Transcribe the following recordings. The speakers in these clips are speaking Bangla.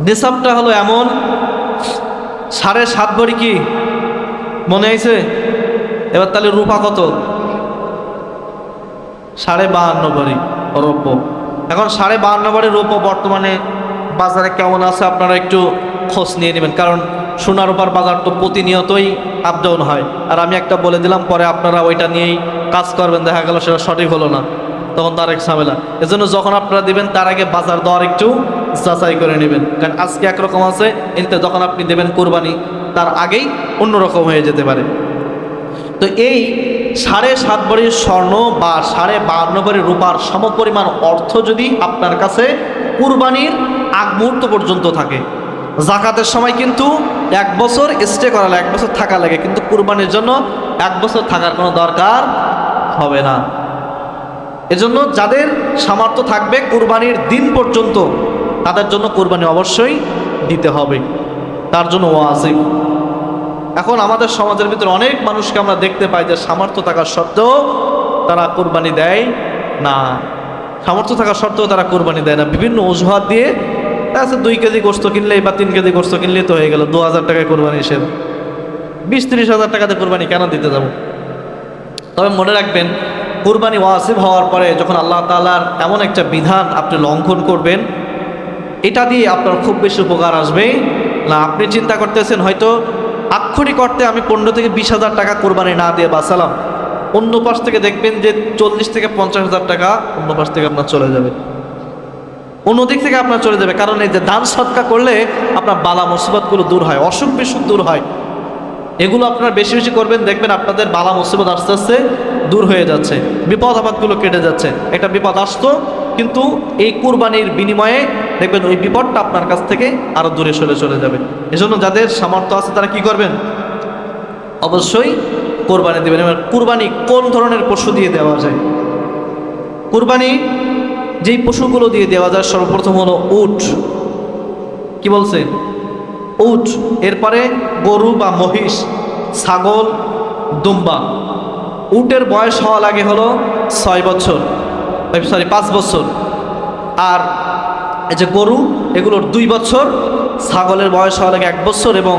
নিসাবটা হলো এমন, 7.5 ভরি কি মনে আছে? এবার তাহলে রূপা কত? 52.5 ভরি রৌপ্য। এখন 52.5 ভরি রৌপ্য বর্তমানে বাজারে কেমন আছে আপনারা একটু খোঁজ নিয়ে নেবেন, কারণ সোনা রূপার বাজার তো প্রতিনিয়তই আপ ডাউন হয়। আর আমি একটা বলে দিলাম, পরে আপনারা ওইটা নিয়েই কাজ করবেন, দেখা গেল সেটা সঠিক হলো না, তখন তার এক ঝামেলা। এজন্য যখন আপনারা দিবেন তার আগে বাজার দর একটু যাচাই করে নেবেন, কারণ আজকে একরকম আছে, এতে যখন আপনি দেবেন কোরবানি তার আগেই অন্যরকম হয়ে যেতে পারে। তো এই 7.5 ভরি স্বর্ণ বা 52.5 ভরি রূপার সমপরিমাণ অর্থ যদি আপনার কাছে কুরবানির আগ মুহূর্ত পর্যন্ত থাকে, জাকাতের সময় কিন্তু 1 বছর স্টে করা লাগে, 1 বছর থাকা লাগে, কিন্তু কুরবানির জন্য 1 বছর থাকার কোনো দরকার হবে না। এজন্য যাদের সামর্থ্য থাকবে কুরবানির দিন পর্যন্ত, তাদের জন্য কুরবানি অবশ্যই দিতে হবে, তার জন্য ওয়াজিব। এখন আমাদের সমাজের ভিতরে অনেক মানুষকে আমরা দেখতে পাই যে সামর্থ্য থাকার সত্ত্বেও তারা কুরবানি দেয় না, সামর্থ্য থাকার সত্ত্বেও তারা কুরবানি দেয় না, বিভিন্ন অজুহাত দিয়ে। আচ্ছা 2 কেজি গোস্ত কিনলেই বা 3 কেজি গোস্ত কিনলেই তো হয়ে গেল, 2000 টাকায় কোরবানি হিসেবে 20-30 হাজার টাকাতে কোরবানি কেন দিতে যাব? তবে মনে রাখবেন, কুরবানি ওয়াজিব হওয়ার পরে যখন আল্লাহ তাআলার এমন একটা বিধান আপনি লঙ্ঘন করবেন, এটা দিয়ে আপনার খুব বেশি উপকার আসবে না। আপনি চিন্তা করতেছেন হয়তো আক্ষরিক অর্থে আমি 15 থেকে 20 হাজার টাকা কোরবানি না দিয়ে বাঁচালাম, অন্য পাশ থেকে দেখবেন যে 40 থেকে 50 হাজার টাকা অন্য পাশ থেকে আপনার চলে যাবে, অন্য দিক থেকে আপনার চলে যাবে। কারণ এই যে দান সদকা করলে আপনার বালা মুসিবতগুলো দূর হয়, অসুখ বিসুখ দূর হয়, এগুলো আপনারা বেশি বেশি করবেন, দেখবেন আপনাদের বালা মুসিবত আস্তে আস্তে দূর হয়ে যাচ্ছে, বিপদ আপদগুলো কেটে যাচ্ছে। একটা বিপদ আসতো, কিন্তু এই কুরবানির বিনিময়ে দেখবেন ওই বিপদটা আপনার কাছ থেকে আরো দূরে সরে চলে যাবে। এজন্য যাদের সামর্থ্য আছে তারা কি করবেন? অবশ্যই কোরবানি দেবেন। এবার কুরবানি কোন ধরনের পশু দিয়ে দেওয়া যায়? কুরবানি যেই পশুগুলো দিয়ে দেওয়া যায়, সর্বপ্রথম হলো উট। কি বলছে? উট। এরপরে গরু বা মহিষ, ছাগল, দুম্বা। উটের বয়স হওয়া লাগে হলো 5 বছর। আর এই যে গরু, এগুলোর 2 বছর। ছাগলের বয়স হওয়া লাগে 1 বছর, এবং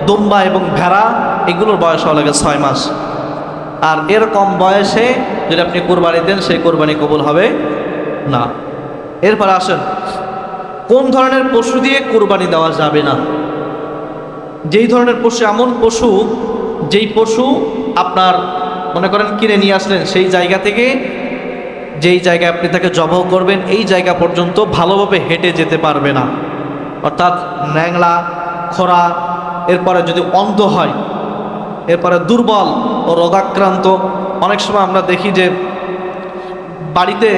দুম্বা এবং ভেড়া এগুলোর বয়স হওয়া লাগে 6 মাস। আর এর কম বয়সে যদি আপনি কোরবানি দেন, সেই কোরবানি কবুল হবে না। এরপর আসেন, কোন ধরনের পশু দিয়ে কোরবানি দেওয়া যাবে না? যেই ধরনের পশু, এমন পশু যেই পশু আপনার মনে করেন কিনে নিয়ে আসলেন, সেই জায়গা থেকে যেই জায়গায় আপনি তাকে জবাহ করবেন এই জায়গা পর্যন্ত ভালোভাবে হেঁটে যেতে পারবে না, অর্থাৎ ন্যাংলা, খোরা, এরপরে যদি অন্ধ হয়, এরপরে দুর্বল ও রোগাক্রান্ত। অনেক সময় আমরা দেখি যে বাড়িতে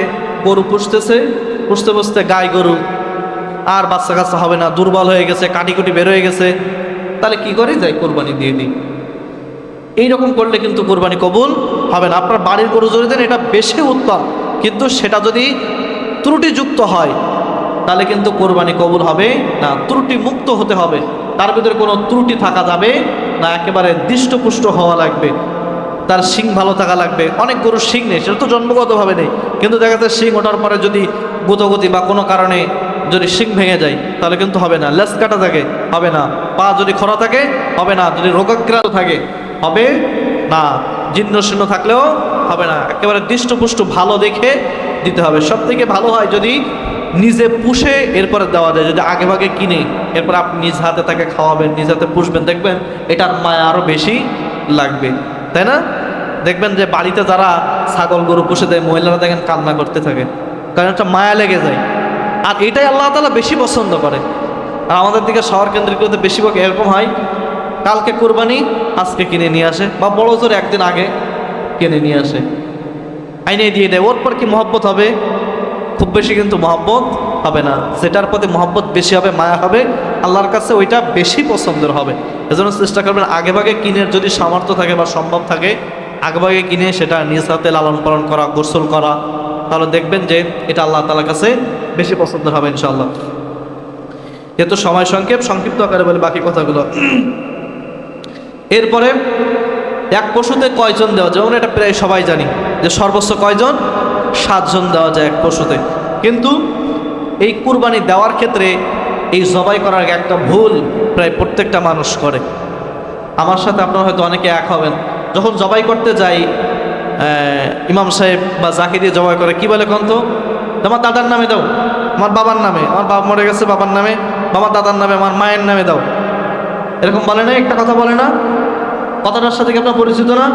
গরু পুষতে পুষতে গাই গরু আর বাচ্চা কাচ্চা হবে না, দুর্বল হয়ে গেছে, কাটিকুটি বের হয়ে গেছে, তাহলে কি করে যাই কোরবানি দিয়ে দিই। এইরকম করলে কিন্তু কোরবানি কবুল হবে না। আপনার বাড়ির গরু যদি দেন এটা বেশি উত্তম, কিন্তু সেটা যদি ত্রুটিযুক্ত হয় তাহলে কিন্তু কোরবানি কবুল হবে না। ত্রুটি মুক্ত হতে হবে, তার ভিতরে কোনো ত্রুটি থাকা যাবে না, একেবারে দৃষ্টপুষ্ট হওয়া লাগবে, তার শিং ভালো থাকা লাগবে। অনেক গরুর শিং নেই, সেটা তো জন্মগতভাবে নেই, কিন্তু দেখা যাচ্ছে শিং ওঠার পরে যদি গুতগতি বা কোনো কারণে যদি শিং ভেঙে যায় তাহলে কিন্তু হবে না। লেজ কাটা থাকে, হবে না। পা যদি খরা থাকে, হবে না। যদি রোগাক্রান্ত থাকে, হবে না। জীর্ণ শীর্ণ থাকলেও হবে না। একেবারে দৃষ্টপুষ্ট ভালো দেখে দিতে হবে। সব থেকে ভালো হয় যদি নিজে পুষে এরপরে দেওয়া যায়। যদি আগে ভাগে কিনে এরপর আপনি নিজ হাতে তাকে খাওয়াবেন, নিজ হাতে পুষবেন, দেখবেন এটার মায়া আরও বেশি লাগবে, তাই না? দেখবেন যে বাড়িতে যারা ছাগল গরু পুষে দেয়, মহিলারা দেখেন কান্না করতে থাকে, কারণ একটা মায়া লেগে যায়। আর এটাই আল্লাহ তাআলা বেশি পছন্দ করে। আর আমাদের দিকে শহর কেন্দ্রিকতে বেশিরভাগ এরকম হয়, কালকে কোরবানি আজকে কিনে নিয়ে আসে, বা বড় জোর একদিন আগে কিনে নিয়ে আসে, আইনে দিয়ে দেয়। ওর পর কি মহব্বত হবে? খুব বেশি কিন্তু মহব্বত হবে না। যেটার প্রতি মহব্বত বেশি হবে, মায়া হবে, আল্লাহর কাছে ওইটা বেশি পছন্দের হবে। এজন্য চেষ্টা করবেন আগে ভাগে কিনে, যদি সামর্থ্য থাকে বা সম্ভব থাকে, আগে ভাগে কিনে সেটা নিজ হাতে লালন পালন করা, গোসল করা, তাহলে দেখবেন যে এটা আল্লাহ তাআলার কাছে বেশি পছন্দের হবে ইনশাআল্লাহ। যেহেতু সময় সংক্ষিপ্ত আকারে বলে বাকি কথাগুলো। এরপরে এক পশুতে কয়জন দেওয়া যায়? যেমন এটা প্রায় সবাই জানি যে সর্বোচ্চ কয়জন? 7 জন দেওয়া যায় এক পশুতে। কিন্তু এই কুরবানি দেওয়ার ক্ষেত্রে এই জবাই করার একটা ভুল প্রায় প্রত্যেকটা মানুষ করে। আমার সাথে আপনারা হয়তো অনেকে এক হবেন, যখন জবাই করতে যাই ইমাম সাহেব বা যাকে দিয়ে জবাই করে কি বলে কোন তো, আমার দাদার নামে দাও, আমার বাবার নামে, আমার বাবা মরে গেছে বাবার নামে, আমার দাদার নামে, আমার মায়ের নামে দাও, এরকম বলে না? একটা কথা বলে না? কথাটার সাথে কি আপনার পরিচিত না?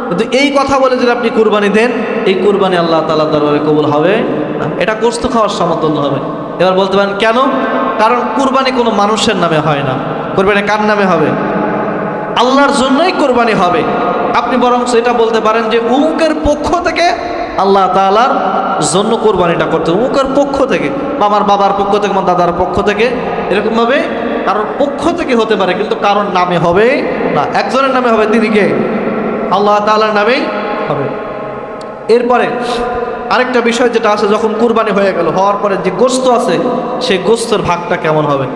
কিন্তু এই কথা বলে যদি আপনি কুরবানি দেন, এই কুরবানি আল্লাহ তাআলার দরবারে কবুল হবে না, এটা গোশত খাওয়ার সমতুল্য হবে। এবার বলতে পারেন কেন? কারণ কুরবানি কোনো মানুষের নামে হয় না, কুরবানি কার নামে হবে? আল্লাহর জন্যই কুরবানি হবে। আপনি বরং এটা বলতে পারেন যে উমুকের পক্ষ থেকে আল্লাহ তাআলার জন্য কুরবানিটা করতে, উমুকের পক্ষ থেকে, বা আমার বাবার পক্ষ থেকে, আমার দাদার পক্ষ থেকে, এরকমভাবে কারোর পক্ষ থেকে হতে পারে, কিন্তু কারোর নামে হবে না। একজনের নামে হবে, তিনি কে? আল্লাহ তাআলার নামেই হবে। এরপরে আরেকটা বিষয় যেটা আছে, যখন কুরবানি হয়ে গেল, হওয়ার পরে যে গোশত আছে, সেই গোশতের ভাগটা কেমন হবে?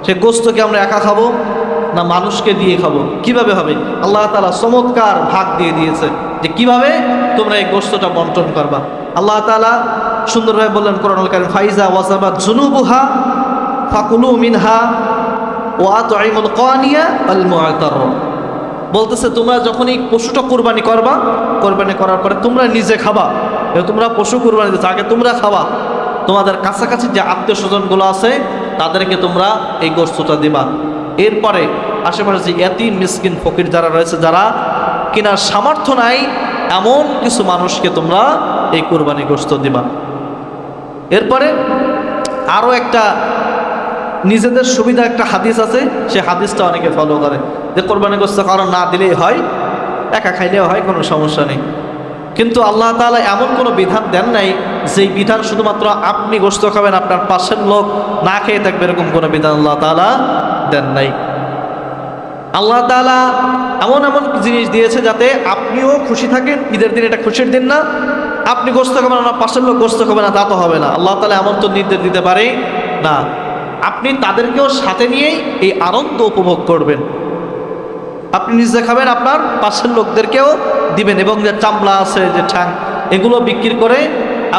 সেই গোশতকে আমরা একা খাবো না মানুষকে দিয়ে খাবো? কিভাবে হবে? আল্লাহ তাআলা চমৎকার ভাগ দিয়ে দিয়েছে যে কিভাবে তোমরা এই গোশতটা বন্টন করবা। আল্লাহ তাআলা সুন্দরভাবে বললেন কোরআনুল কারীম, ফাইজা ওয়াজাবাত জুনুবুহা ফাকুলু মিনহা ওয়া আতঈমুল কানিয়া আল মুআতার। বলতেছে তোমরা যখন এই পশুটা কুরবানি করবা, কুরবানি করার পরে তোমরা নিজে খাবা, তোমরা পশু কুরবানি দিচ্ছ, আগে তোমরা খাবা, তোমাদের কাছাকাছি যে আত্মীয় স্বজনগুলো আছে তাদেরকে তোমরা এই গোশতটা দিবা। এরপরে আশেপাশে যে ইয়াতীম মিসকিন ফকির যারা রয়েছে, যারা কেনার সামর্থ্য নাই, এমন কিছু মানুষকে তোমরা এই কুরবানি গোশত দিবা। এরপরে আরও একটা নিজেদের সুবিধা একটা হাদিস আছে, সে হাদিসটা অনেকে ফলো করে যে কোরবানি গোশত কারণ না দিলেই হয়, একা খাইলেও হয়, কোনো সমস্যা নেই। কিন্তু আল্লাহ তাআলা এমন কোনো বিধান দেন নাই যেই বিধান শুধুমাত্র আপনি গোশত খাবেন, আপনার পাশের লোক না খেয়ে থাকবে, এরকম কোনো বিধান আল্লাহ তাআলা দেন নাই। আল্লাহ তাআলা এমন এমন জিনিস দিয়েছে যাতে আপনিও খুশি থাকেন। ঈদের দিন এটা খুশির দিন না, আপনি গোশত খাবেন, আপনার পাশের লোক গোশত খাবে না, তা তো হবে না। আল্লাহ তাআলা এমন তো নির্দেশ দিতে পারে না, আপনি তাদেরকেও সাথে নিয়েই এই আনন্দ উপভোগ করবেন। আপনি নিজে খাবেন, আপনার পাশের লোকদেরকেও দিবেন, এবং যে চামড়া আছে, যে ঠ্যাং, এগুলো বিক্রি করে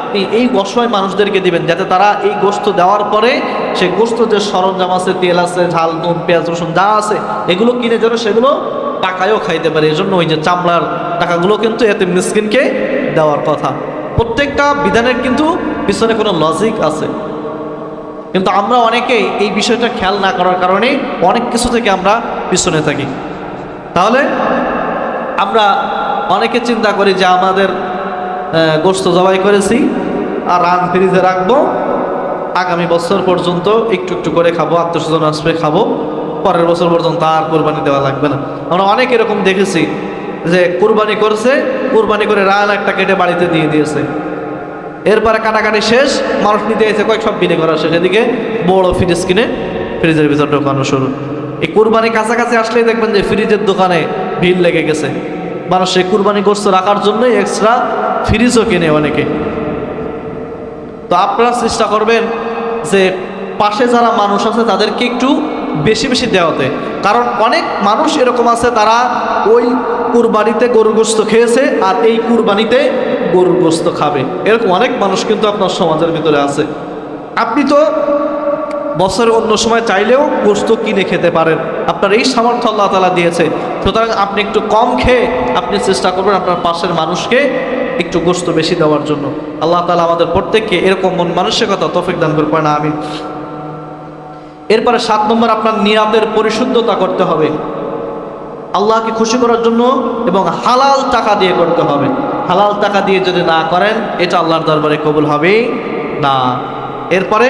আপনি এই অসহায় মানুষদেরকে দিবেন, যাতে তারা এই গোশত দেওয়ার পরে সে গোশত যে সরঞ্জাম আছে, তেল আছে, ঝাল, নুন, পেঁয়াজ, রসুন যা আছে, এগুলো কিনে যেন সেগুলো টাকায়ও খাইতে পারে। এই জন্য ওই যে চামড়ার টাকাগুলো কিন্তু এতে মিসকিনকে দেওয়ার কথা। প্রত্যেকটা বিধানের কিন্তু পিছনে কোনো লজিক আছে, কিন্তু আমরা অনেকেই এই বিষয়টা খেয়াল না করার কারণে অনেক কিছু থেকে আমরা পিছনে থাকি। তাহলে আমরা অনেকে চিন্তা করি যে আমাদের গোশত জবাই করেছি আর রান ফ্রিজে রাখবো, আগামী বছর পর্যন্ত একটু একটু করে খাবো, আত্মীয়স্বজন আসবে খাবো, পরের বছর পর্যন্ত আর কোরবানি দেওয়া লাগবে না। আমরা অনেক এরকম দেখেছি যে কুরবানি করছে, কুরবানি করে রান একটা কেটে বাড়িতে দিয়ে দিয়েছে, এরপরে কাটাকাটি শেষ, মানুষ নিতে এসে কয়েক সব বিলি করা শেষ, এদিকে বড় ফ্রিজ কিনে ফ্রিজের ভিতর ঢোকানো শুরু। এই কুরবানি কাছাকাছি আসলেই দেখবেন যে ফ্রিজের দোকানে ভিড় লেগে গেছে, মানুষ সেই কুরবানি গোশত রাখার জন্যই এক্সট্রা ফ্রিজও কিনে অনেকে। তো আপনারা চেষ্টা করবেন যে পাশে যারা মানুষ আছে তাদেরকে একটু বেশি বেশি দেওয়াতে, কারণ অনেক মানুষ এরকম আছে তারা ওই কুরবানিতে গরুর গোশত খেয়েছে আর এই কুরবানিতে গরুর গোশত খাবে, এরকম অনেক মানুষ কিন্তু আপনার সমাজের ভিতরে আছে। আপনি তো বছরের অন্য সময় চাইলেও গোশত কিনে খেতে পারেন, আপনার এই সামর্থ্য আল্লাহ তাআলা দিয়েছে, সুতরাং আপনি একটু কম খেয়ে আপনি চেষ্টা করবেন আপনার পাশের মানুষকে একটু গোশত বেশি দেওয়ার জন্য। আল্লাহ তাআলা আমাদের প্রত্যেককে এরকম মন মানসিকতা তৌফিক দান করবেন, আমিন। এরপরে 7 নম্বর, আপনার নিয়াতের পরিশুদ্ধতা করতে হবে, আল্লাহকে খুশি করার জন্য, এবং হালাল টাকা দিয়ে করতে হবে। হালাল টাকা দিয়ে যদি না করেন, এটা আল্লাহর দরবারে কবুল হবে না। এরপরে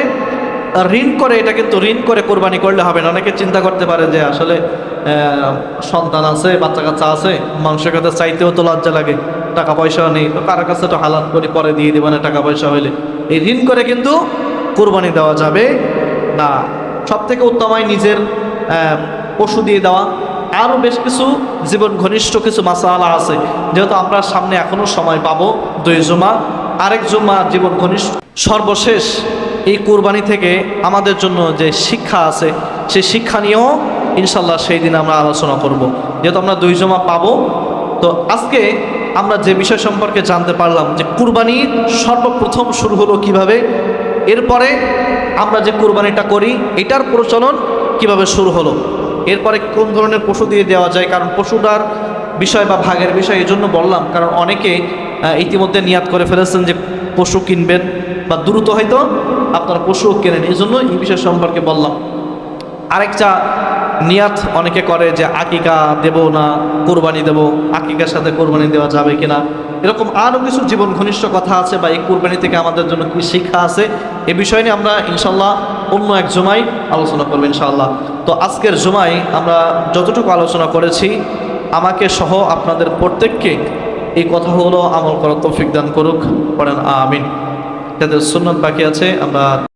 ঋণ করে, এটা কিন্তু ঋণ করে কোরবানি করলে হবে না। অনেকে চিন্তা করতে পারে যে আসলে সন্তান আছে, বাচ্চা কাচ্চা আছে, মানুষের কাছে চাইতেও তো লজ্জা লাগে, টাকা পয়সা নেই, তো কারোর কাছে তো হালাল করে পরে দিয়ে দেবে না টাকা পয়সা হইলে। এই ঋণ করে কিন্তু কোরবানি দেওয়া যাবে না। সব থেকে উত্তম হয় নিজের পশু দিয়ে দেওয়া। আরও বেশ কিছু জীবন ঘনিষ্ঠ কিছু মাসালা আছে, যেহেতু আমরা সামনে এখনও সময় পাবো 2 জুমা, আরেক জুমা জীবন ঘনিষ্ঠ। সর্বশেষ এই কুরবানি থেকে আমাদের জন্য যে শিক্ষা আছে, সেই শিক্ষা নিয়েও ইনশাল্লাহ সেই দিন আমরা আলোচনা করব। যেহেতু আমরা 2 জুমা পাবো, তো আজকে আমরা যে বিষয় সম্পর্কে জানতে পারলাম যে কুরবানি সর্বপ্রথম শুরু হলো কিভাবে, এরপরে আমরা যে কোরবানিটা করি এটার প্রচলন কিভাবে শুরু হলো, এরপরে কোন ধরনের পশু দিয়ে দেওয়া যায়, কারণ পশুটার বিষয় বা ভাগের বিষয় এই জন্য বললাম কারণ অনেকে ইতিমধ্যে নিয়াত করে ফেলেছেন যে পশু কিনবেন বা দ্রুত হয়তো আপনারা পশুও কেনেন, এই জন্য এই বিষয় সম্পর্কে বললাম। আরেকটা নিয়াত অনেকে করে যে আকিকা দেব না কোরবানি দেব, আকিকার সাথে কোরবানি দেওয়া যাবে কিনা, এরকম আরও কিছু জীবন ঘনিষ্ঠ কথা আছে বা এই কোরবানি থেকে আমাদের জন্য কি শিক্ষা আছে, এ বিষয় নিয়ে আমরা ইনশাল্লাহ অন্য এক জুমায় আলোচনা করবো ইনশাআল্লাহ। তো আজকের জুমায় আমরা যতটুকু আলোচনা করেছি আমাকে সহ আপনাদের প্রত্যেককে এই কথাগুলো আমল করার তৌফিক দান করুক, পড়েন আমিন। যাদের সুন্নাত বাকি আছে আমরা